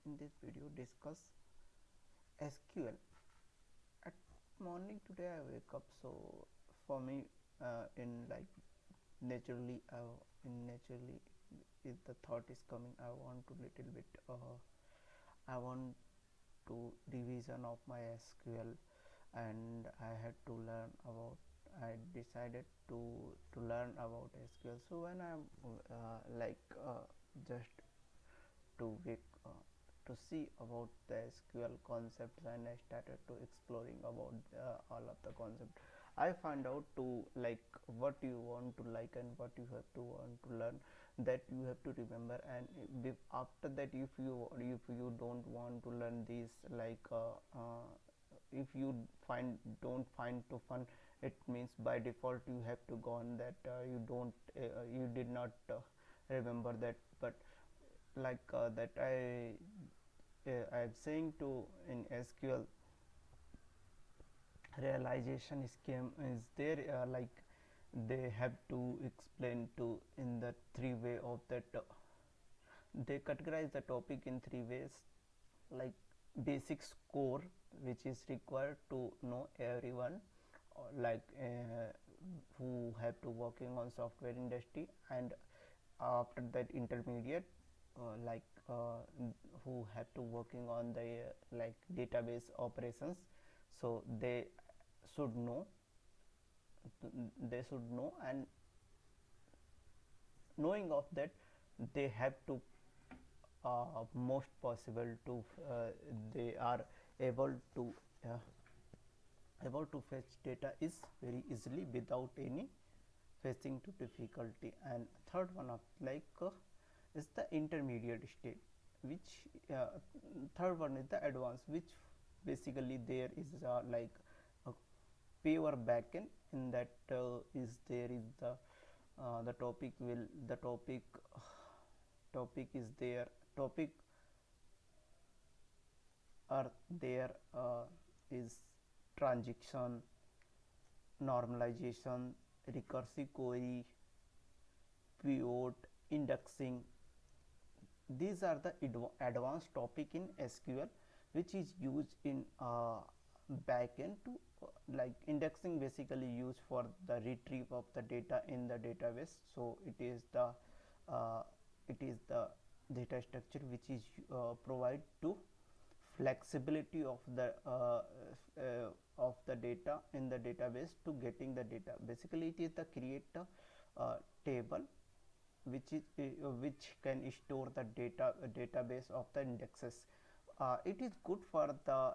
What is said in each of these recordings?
in this video discuss SQL. At morning today I wake up, so for me in like naturally in naturally if the thought is coming, I want to little bit I want to revision of my SQL, and I had to learn about, I decided to learn about SQL. So when I'm just to wake to see about the SQL concepts, and I started to exploring about all of the concept. I find out to like what you want to like and what you have to want to learn, that you have to remember. And after that, if you don't want to learn these if you don't find to fun, it means by default you have to go on that you did not remember that. But that I'm saying to in SQL, realization scheme is there, they have to explain to in the three way of that they categorize the topic in three ways, like basic score, which is required to know everyone, who have to working on software industry. And after that, intermediate, like who have to working on the database operations. So should know they should know, and knowing of that, they have to most possible to they are able to uh, able to fetch data is very easily without any facing to difficulty. And third one of is the intermediate state, which third one is the advanced, which basically there is a pure backend. In that is there is the topic will the topic is there topic are there is transaction, normalization, recursive query, pivot, indexing. These are the advanced topic in SQL, which is used in backend to indexing, basically used for the retrieve of the data in the database. So uh, it is the data structure which is provide to flexibility of the data in the database to getting the data. Basically it is the create table which can store the database of the indexes. It is good for the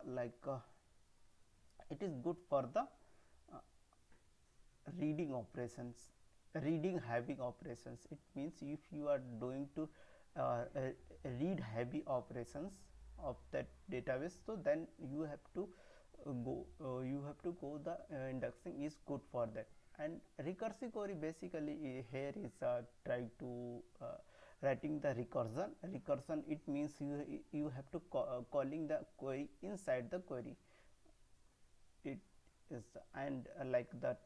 it is good for the uh, reading operations, reading heavy operations. It means if you are doing to read heavy operations of that database, so then you have to go the indexing is good for that. And recursive query, basically here is try to writing the recursion. It means you have to calling the query inside the query. It is and like that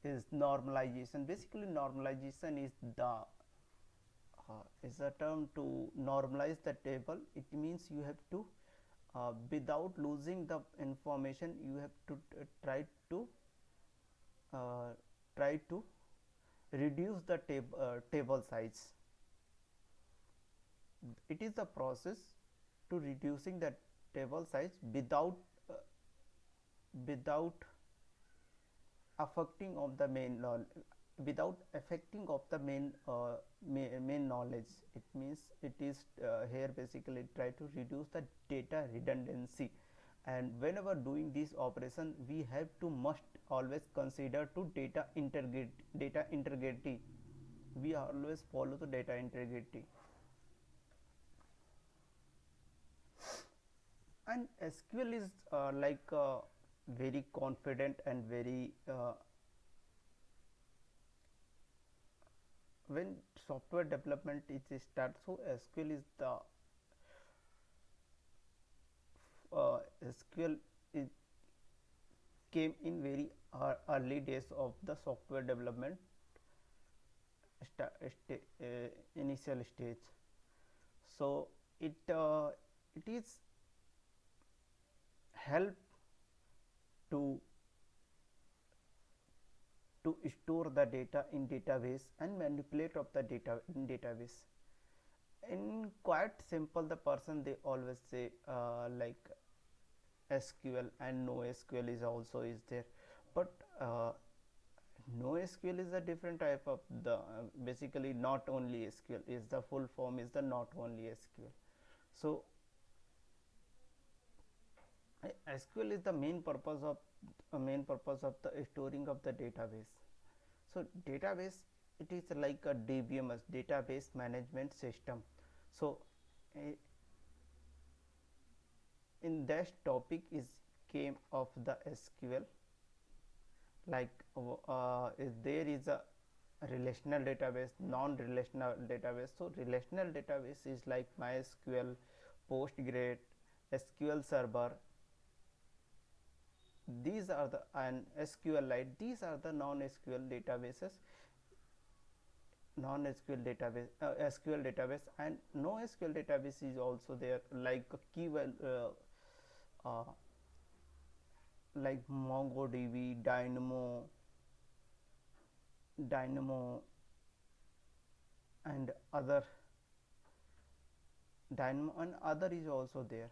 is normalization. Basically normalization is a term to normalize the table. It means you have to without losing the information, you have to to uh, try to reduce the table size. It is the process to reducing the table size uh, without affecting of the without affecting of the main knowledge. It means it is here basically try to reduce the data redundancy. And whenever doing this operation, we have to must always consider to data integrity. We always follow the data integrity. And SQL is very confident and very when software development is start. So SQL is the SQL is came in very early days of the software development initial stage. So it is help to store the data in database and manipulate of the data in database. In quite simple, the person they always say like SQL and NoSQL is also is there, but NoSQL is a different type of the basically not only SQL is the full form is the not only SQL. So SQL is the main purpose of the storing of the database. So database, it is like a DBMS, database management system. So in that topic is came of the SQL, like there is a relational database, non-relational database. So relational database is like MySQL, PostgreSQL, SQL Server. These are the and SQLite. These are the non-SQL databases, non-SQL database, SQL database, and NoSQL database is also there, like key uh, like MongoDB, Dynamo, and other Dynamo and other is also there.